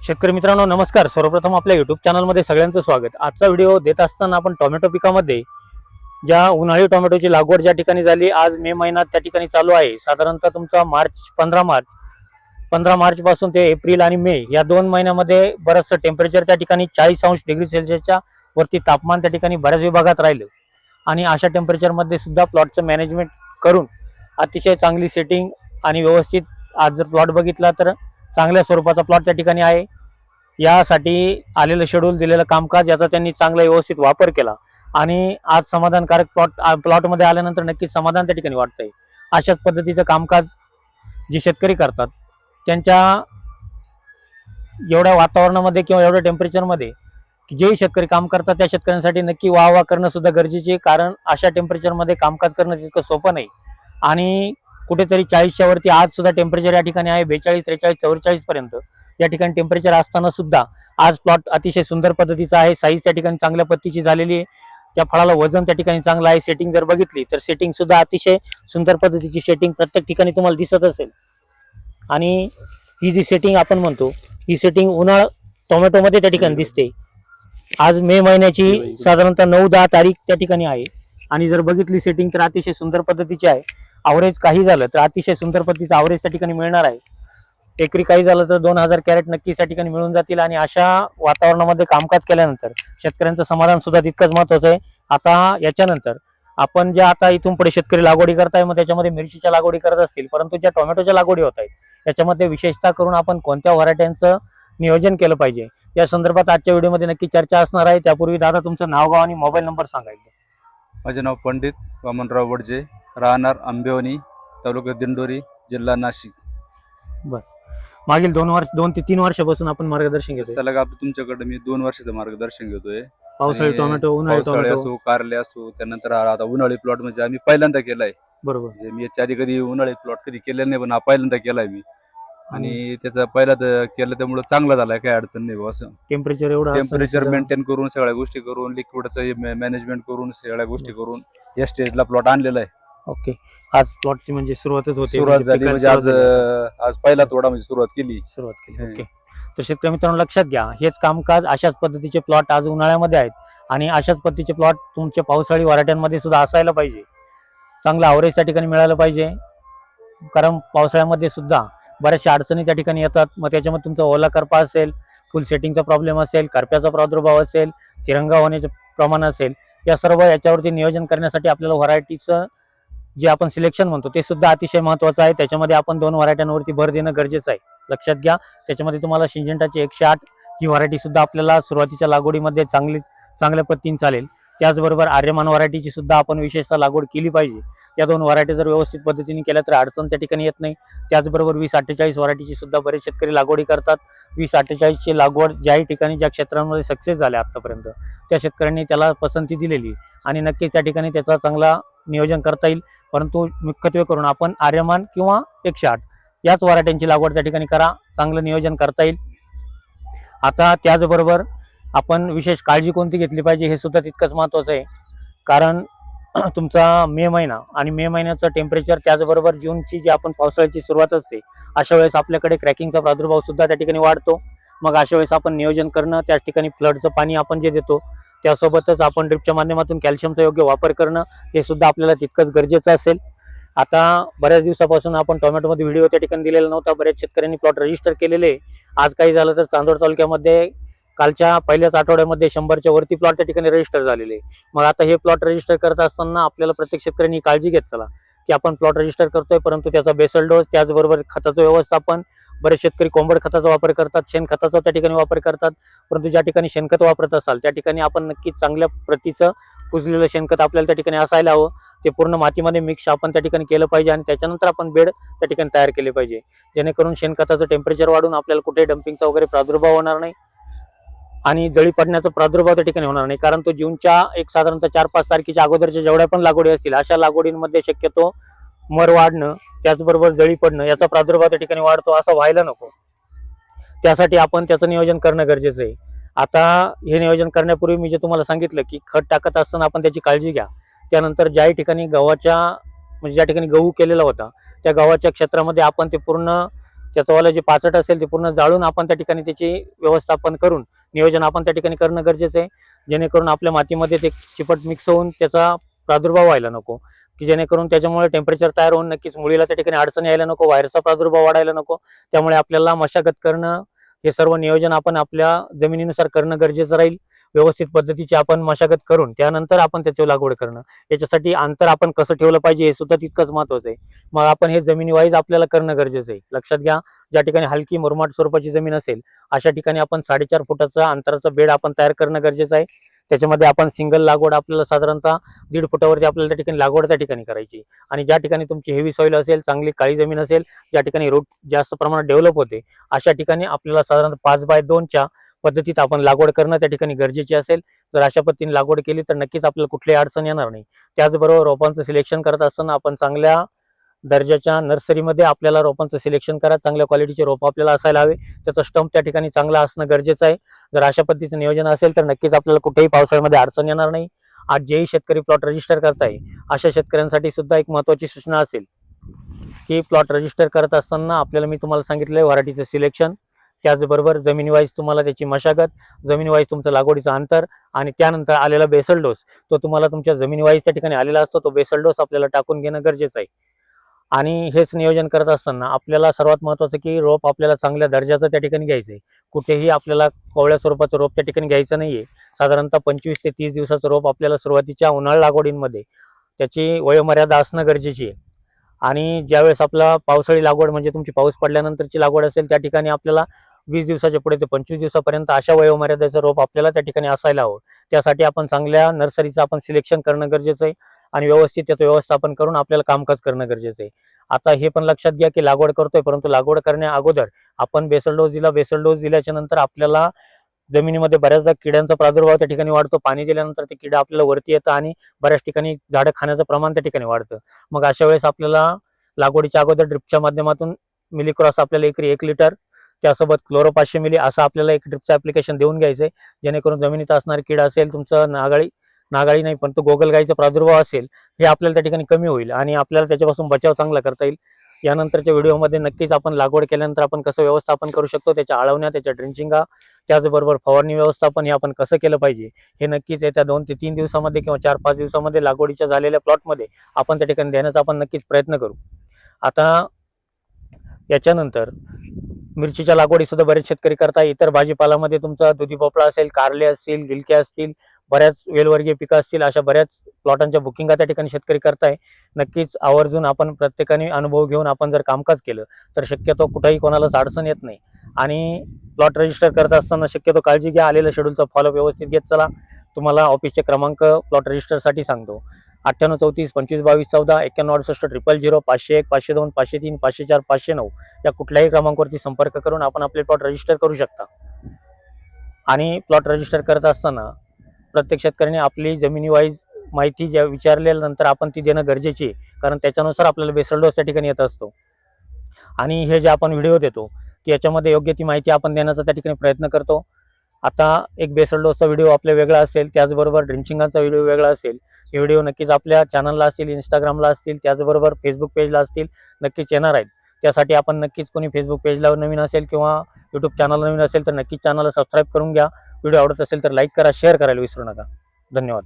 शेतकरी मित्रांनो नमस्कार। सर्वप्रथम आपल्या YouTube चॅनलमध्ये सगळ्यांचं स्वागत। आजचा व्हिडिओ देत असताना आपण टोमॅटो पिकामध्ये ज्या उन्हाळी टोमॅटोची लागवड ज्या ठिकाणी झाली, आज मे महिना त्या ठिकाणी चालू आहे। साधारणतः तुमचा 15 मार्च पासून ते एप्रिल आणि मे या 2 महिन्यामध्ये बरंचसं टेम्परेचर त्या ठिकाणी 40°C वरती तापमान त्या ठिकाणी बऱ्याच विभागात राहिलं आणि अशा टेम्परेचरमध्ये सुद्धा प्लॉटचं मॅनेजमेंट करून अतिशय चांगली सेटिंग आणि व्यवस्थित आज जर प्लॉट बघितला तर चांगल्या स्वरूपाचा प्लॉट त्या ठिकाणी आहे। यासाठी आलेलं शेड्यूल दिलेलं कामकाज याचा त्यांनी चांगला व्यवस्थित वापर केला आणि आज समाधानकारक प्लॉटमध्ये आल्यानंतर नक्कीच समाधान त्या ठिकाणी वाटतंय। अशाच पद्धतीचं कामकाज जे शेतकरी करतात त्यांच्या एवढ्या वातावरणामध्ये किंवा एवढ्या टेम्परेचरमध्ये जे शेतकरी काम करतात त्या शेतकऱ्यांसाठी नक्की वाह करणं सुद्धा गरजेचे आहे, कारण अशा टेम्परेचरमध्ये कामकाज करणं तितकं सोपं नाही आणि कुठेतरी 40च्या वरती आज सुद्धा टेम्परेचर या ठिकाणी आहे 42, 43, 44 पर्यंत या ठिकाणी टेम्परेचर असताना सुद्धा आज प्लॉट अतिशय सुंदर पद्धतीचा आहे। साईज त्या ठिकाणी चांगल्या पद्धतीची झालेली आहे, त्या फळाला वजन त्या ठिकाणी चांगलं आहे। सेटिंग जर बघितली तर सेटिंग सुद्धा अतिशय सुंदर पद्धतीची सेटिंग प्रत्येक ठिकाणी तुम्हाला दिसत असेल आणि ही जी सेटिंग आपण म्हणतो ही सेटिंग उन्हाळा टोमॅटोमध्ये त्या ठिकाणी दिसते। आज मे महिन्याची साधारणतः 9-10 तारीख त्या ठिकाणी आहे आणि जर बघितली सेटिंग तर अतिशय सुंदर पद्धतीची आहे। ॲव्हरेज काही झालं तर अतिशय सुंदर पद्धतीचं ॲव्हरेज त्या ठिकाणी मिळणार आहे। एकरी काही झालं तर 2000 कॅरेट नक्कीच त्या ठिकाणी मिळून जातील आणि अशा वातावरणामध्ये कामकाज केल्यानंतर शेतकऱ्यांचं समाधान सुद्धा तितकंच महत्त्वाचं आहे। आता याच्यानंतर आपण ज्या आता इथून पुढे शेतकरी लागवडी करताय मग त्याच्यामध्ये मिरचीच्या लागवडी करत असतील, परंतु ज्या टोमॅटोच्या लागवडी होत आहेत याच्यामध्ये विशेषतः करून आपण कोणत्या व्हरायट्यांचं नियोजन केलं पाहिजे या संदर्भात आजच्या व्हिडिओमध्ये नक्की चर्चा असणार आहे। त्यापूर्वी दादा तुमचं नाव गाव आणि मोबाईल नंबर सांगा एकदा। माझे नाव पंडित वामनराव वडजे, राहणार आंबेवणी, तालुका दिंडोरी, जिल्हा नाशिक। मागील 2 ते 3 वर्षापासून आपण मार्गदर्शन घेतोय। सलग आपण तुमच्याकडे मी 2 वर्षाचं मार्गदर्शन घेतोय। पावसाळी टोमॅटो, उन्हाळी टोमॅटो असो, कारले असो, त्यानंतर आता उन्हाळी प्लॉट म्हणजे आम्ही पहिल्यांदा केलाय। बरोबर, म्हणजे मी याच्या आधी कधी उन्हाळी प्लॉट कधी केले नाही, पण हा पहिल्यांदा केलाय मी आणि त्याचा पहिला केलं त्यामुळे चांगला झालाय, काही अडचण नाही भाऊ। असं टेम्परेचर एवढं टेम्परेचर मेंटेन करून सगळ्या गोष्टी करून लिक्विडचं मॅनेजमेंट करून सगळ्या गोष्टी करून या स्टेजला प्लॉट आणलेला आहे। ओके, आज प्लॉटची म्हणजे सुरुवातच होते, सुरुवात झाली म्हणजे आज पहिला तोडा म्हणजे सुरुवात केली। ओके, तर शेतकरी मित्रांनो लक्षात घ्या, हेच कामकाज अशाच पद्धतीचे प्लॉट आज उन्हाळ्यामध्ये आहेत आणि अशाच पद्धतीचे प्लॉट तुमच्या पावसाळी व्हरायट्यांमध्ये सुद्धा असायला पाहिजे। चांगलं ॲव्हरेज त्या ठिकाणी मिळालं पाहिजे, कारण पावसाळ्यामध्ये सुद्धा बऱ्याचशा अडचणी त्या ठिकाणी येतात। मग त्याच्यामध्ये तुमचा ओला करपा असेल, फुल सेटिंगचा प्रॉब्लेम असेल, करप्याचा प्रादुर्भाव असेल, तिरंगा होण्याचे प्रमाण असेल, या सर्व याच्यावरती नियोजन करण्यासाठी आपल्याला व्हरायटीचं जे आपण सिलेक्शन म्हणतो ते सुद्धा अतिशय महत्त्वाचं आहे। त्याच्यामध्ये आपण 2 व्हरायट्यांवरती भर देणं गरजेचं आहे, लक्षात घ्या। त्याच्यामध्ये तुम्हाला सिंजेंटाची 108 ही व्हरायटी सुद्धा आपल्याला सुरुवातीच्या लागवडीमध्ये चांगल्या पद्धतीने चालेल। त्याचबरोबर आर्यमान व्हरायटीची सुद्धा आपण विशेषतः लागवड केली पाहिजे। या 2 व्हरायटी जर व्यवस्थित पद्धतीने केल्या तर अडचण त्या ठिकाणी येत नाही। त्याचबरोबर 2048 व्हरायटीची सुद्धा बरेच शेतकरी लागवडी करतात। 2048ची लागवड ज्याही ठिकाणी ज्या क्षेत्रांमध्ये सक्सेस झाल्या आतापर्यंत त्या शेतकऱ्यांनी त्याला पसंती दिलेली आणि नक्कीच त्या ठिकाणी त्याचा चांगला नियोजन करता येईल। परंतु मुख्यत्वे करून आपण आर्यमान किंवा 108 याच व्हरायट्यांची लागवड त्या ठिकाणी करा, चांगलं नियोजन करता येईल। आता त्याचबरोबर आपण विशेष काळजी कोणती घेतली पाहिजे हे सुद्धा तितकंच महत्त्वाचं आहे, कारण तुमचा मे महिना आणि मे महिन्याचं टेम्परेचर त्याचबरोबर जूनची जी आपण पावसाळ्याची सुरुवात असते अशा वेळेस आपल्याकडे क्रॅकिंगचा प्रादुर्भाव सुद्धा त्या ठिकाणी वाढतो। मग अशा वेळेस आपण नियोजन करणं, त्या ठिकाणी फ्लडचं पाणी आपण जे देतो त्यासोबतच आपण ड्रिपच्या माध्यमातून कॅल्शियमचा योग्य वापर करणं हे सुद्धा आपल्याला तितकंच गरजेचं असेल। आता बऱ्याच दिवसापासून आपण टोमॅटोमध्ये व्हिडिओ त्या ठिकाणी दिलेला नव्हता, बऱ्याच शेतकऱ्यांनी प्लॉट रजिस्टर केलेले। आज काही झालं तर चांदोड तालुक्यामध्ये कालच्या पहिल्याच आठवड्यामध्ये 100च्या वरती प्लॉट त्या ठिकाणी रजिस्टर झालेले। मग आता हे प्लॉट रजिस्टर करत असताना आपल्याला प्रत्येक शेतकऱ्यांनी काळजी घेत चला की आपण प्लॉट रजिस्टर करतोय, परंतु त्याचा बेसल डोस त्याचबरोबर खताचं व्यवस्थापन, बरेच शेतकरी कोंबड खताचा वापर करतात, शेणखताचा त्या ठिकाणी वापर करतात, परंतु ज्या ठिकाणी शेणखत वापरत असाल त्या ठिकाणी आपण नक्कीच चांगल्या प्रतीचं कुजलेलं शेणखत आपल्याला त्या ठिकाणी असायला हवं। ते पूर्ण मातीमध्ये मिक्स आपण त्या ठिकाणी केलं पाहिजे आणि त्याच्यानंतर आपण बेड त्या ठिकाणी तयार केले पाहिजे, जेणेकरून शेणखताचं टेम्परेचर वाढून आपल्याला कुठे डम्पिंगचा वगैरे प्रादुर्भाव होणार नाही आणि जळी पडण्याचा प्रादुर्भाव त्या ठिकाणी होणार नाही। कारण तो जूनच्या एक साधारणतः 4-5 तारखेच्या अगोदरच्या जेवढ्या पण लागवडी असतील अशा लागवडींमध्ये शक्यतो मर वाढणं त्याचबरोबर जळी पडणं याचा प्रादुर्भाव त्या ठिकाणी वाढतो, असं व्हायला नको। त्यासाठी आपण त्याचं नियोजन करणं गरजेचं आहे। आता हे नियोजन करण्यापूर्वी मी जे तुम्हाला सांगितलं की खत टाकत असताना आपण त्याची काळजी घ्या। त्यानंतर ज्याही ठिकाणी गव्हाच्या म्हणजे ज्या ठिकाणी गहू केलेला होता त्या गव्हाच्या क्षेत्रामध्ये आपण ते पूर्ण त्याचं वाला जे पाचट असेल ते पूर्ण जाळून आपण त्या ठिकाणी त्याची व्यवस्थापन करून नियोजन आपण त्या ठिकाणी करणं गरजेचं आहे, जेणेकरून आपल्या मातीमध्ये ते चिपट मिक्स होऊन त्याचा प्रादुर्भाव व्हायला नको, की जेणेकरून त्याच्यामुळे टेम्परेचर तयार होऊन नक्कीच मुळीला त्या ठिकाणी अडचण यायला नको, व्हायरसचा प्रादुर्भाव वाढायला नको. त्यामुळे आपल्याला मशागत करणं हे सर्व नियोजन आपण आपल्या जमिनीनुसार करणं गरजेचं राहील. व्यवस्थित पद्धतीची आपण मशागत करून त्यानंतर आपण त्याची लागवड करणं, याच्यासाठी अंतर आपण कसं ठेवलं पाहिजे हे सुद्धा तितकंच महत्वाचं आहे. मग आपण हे जमिनी वाईज आपल्याला करणं गरजेचं आहे. लक्षात घ्या, ज्या ठिकाणी हलकी मुरमाड स्वरूपाची जमीन असेल अशा ठिकाणी आपण 4.5 फुटाचा अंतराचा बेड आपण तयार करणं गरजेचं आहे. त्याच्यामध्ये आपण सिंगल लागवड आपल्याला साधारणतः 1.5 फुटावरती आपल्याला त्या ठिकाणी लागवड त्या ठिकाणी करायची. आणि ज्या ठिकाणी तुमची हेवी सॉइल असेल, चांगली काळी जमीन असेल, ज्या ठिकाणी रूट जास्त प्रमाणात डेव्हलप होते अशा ठिकाणी आपल्याला साधारणतः 5x2च्या पद्धतीत आपण लागवड करणं त्या ठिकाणी गरजेची असेल. जर अशा पद्धतीने लागवड केली तर नक्कीच आपल्याला कुठलीही अडचण येणार नाही. त्याचबरोबर रोपांचं सिलेक्शन करत असताना आपण चांगल्या दर्जाच्या नर्सरीमध्ये आपल्याला रोपांचं सिलेक्शन करा. चांगल्या क्वालिटीचे रोप आपल्याला असायला हवे, त्याचं स्टंप त्या ठिकाणी चांगला असणं गरजेचं आहे. जर अशा पद्धतीचं नियोजन असेल तर नक्कीच आपल्याला कुठेही पावसाळ्यामध्ये अडचण येणार नाही. आज जेही शेतकरी प्लॉट रजिस्टर करताय अशा शेतकऱ्यांसाठी सुद्धा एक महत्त्वाची सूचना असेल की प्लॉट रजिस्टर करत असताना आपल्याला मी तुम्हाला सांगितलंय व्हरायटीचं सिलेक्शन, त्याचबरोबर जमिनी वाईज तुम्हाला त्याची मशागत, जमिनी वाईज तुमचं लागवडीचं अंतर आणि त्यानंतर आलेला बेसल डोस तो तुम्हाला तुमच्या जमिनी वाईज त्या ठिकाणी आलेला असतो. तो बेसल डोस आपल्याला टाकून घेणं गरजेचं आहे. आणि हेच नियोजन करत असताना आपल्याला सर्वात महत्त्वाचं की रोप आपल्याला चांगल्या दर्जाचं त्या ठिकाणी घ्यायचं आहे. कुठेही आपल्याला कोवळ्या स्वरूपाचं रोप त्या ठिकाणी घ्यायचं नाहीये. साधारणतः 25 ते 30 दिवसाचं रोप आपल्याला सुरुवातीच्या उन्हाळा लागवडींमध्ये त्याची वयोमर्यादा असणं गरजेची आहे. आणि ज्यावेळेस आपला पावसाळी लागवड म्हणजे तुमची पाऊस पडल्यानंतरची लागवड असेल त्या ठिकाणी आपल्याला 20 दिवसाच्या पुढे ते 25 दिवसापर्यंत अशा वयोमर्यादेचं रोप आपल्याला त्या ठिकाणी असायला हवं. त्यासाठी आपण चांगल्या नर्सरीचं आपण सिलेक्शन करणं गरजेचं आहे आणि व्यवस्थित त्याचं व्यवस्थापन करून आपल्याला कामकाज करणं गरजेचं आहे. आता हे पण लक्षात घ्या की लागवड करतोय, परंतु लागवड करण्या अगोदर आपण बेसल डोस दिला. बेसल डोस दिल्याच्या नंतर आपल्याला जमिनीमध्ये बऱ्याचदा किड्यांचा प्रादुर्भाव त्या ठिकाणी वाढतो. पाणी दिल्यानंतर ते किडा आपल्याला वरती येतं आणि बऱ्याच ठिकाणी झाडं खाण्याचं प्रमाण त्या ठिकाणी वाढतं. मग अशा वेळेस आपल्याला लागवडीच्या अगोदर ड्रिपच्या माध्यमातून मिलीक्रॉस आपल्याला एकरी 1 लिटर, त्यासोबत क्लोरो 500 मिली असं आपल्याला एक ड्रिपचं ऍप्लिकेशन देऊन घ्यायचंय, जेणेकरून जमिनीत असणारी किडा असेल, तुमचं नागाळी नाही पण तो गोगलगाईचा प्रादुर्भाव असेल, हे आपल्याला त्या ठिकाणी कमी होईल आणि आपल्याला त्याच्यापासून बचाव चांगला करता येईल. यानंतरच्या व्हिडिओमध्ये नक्कीच आपण लागवड केल्यानंतर आपण कसं व्यवस्थापन करू शकतो, त्याच्या आळवण्या, त्याच्या ड्रिंचिंगा, त्याचबरोबर फवारणी व्यवस्थापन हे आपण कसं केलं पाहिजे हे नक्कीच येत्या 2 ते 3 दिवसामध्ये किंवा 4-5 दिवसामध्ये लागवडीच्या झालेल्या प्लॉटमध्ये आपण त्या ठिकाणी देण्याचा आपण नक्कीच प्रयत्न करू. आता याच्यानंतर मिरचीच्या लागवडी सुद्धा बरेच शेतकरी करतात. इतर भाजीपालामध्ये तुमचा दुधी भोपळा असेल, कारले असतील, गिलके असतील, बऱ्याच वेलवर्गीय पिकं असतील, अशा बऱ्याच प्लॉटांच्या बुकिंगा त्या ठिकाणी शेतकरी करताय. नक्कीच आवर्जून आपण प्रत्येकाने अनुभव घेऊन आपण जर कामकाज केलं तर शक्यतो कुठेही कोणालाच अडचण येत नाही. आणि प्लॉट रजिस्टर करत असताना शक्यतो काळजी घ्या, आलेल्या शेड्यूलचा फॉलो व्यवस्थित घेत चला. तुम्हाला ऑफिसचे क्रमांक प्लॉट रजिस्टरसाठी सांगतो: 98 34 25 22 14 91 68 000 501 502 503 504 509 या कुठल्याही क्रमांकावरती संपर्क करून आपण आपले प्लॉट रजिस्टर करू शकता. आणि प्लॉट रजिस्टर करत असताना प्रत्येक शेतकऱ्याने आपली जमिनी वाईज माहिती ज्या विचारल्यानंतर आपण ती देणं गरजेची आहे, कारण त्याच्यानुसार आपल्याला बेसल डोस त्या ठिकाणी येत असतो. आणि हे जे आपण व्हिडिओ देतो की याच्यामध्ये योग्य ती माहिती आपण देण्याचा त्या ठिकाणी प्रयत्न करतो. आता एक बेसल डोसचा व्हिडिओ आपल्या वेगळा असेल, त्याचबरोबर ड्रिंचिंगाचा व्हिडिओ वेगळा असेल. हे व्हिडिओ नक्कीच आपल्या चॅनलला असतील, इंस्टाग्रामला असतील, त्याचबरोबर फेसबुक पेजला असतील, नक्कीच येणार आहेत. त्यासाठी आपण नक्कीच कोणी फेसबुक पेजला नवीन असेल किंवा यूट्यूब चॅनलला नवीन असेल तर नक्कीच चॅनलला सबस्क्राईब करून घ्या. व्हिडिओ आवडत असेल तर लाईक करा, शेअर करायला विसरू नका. धन्यवाद.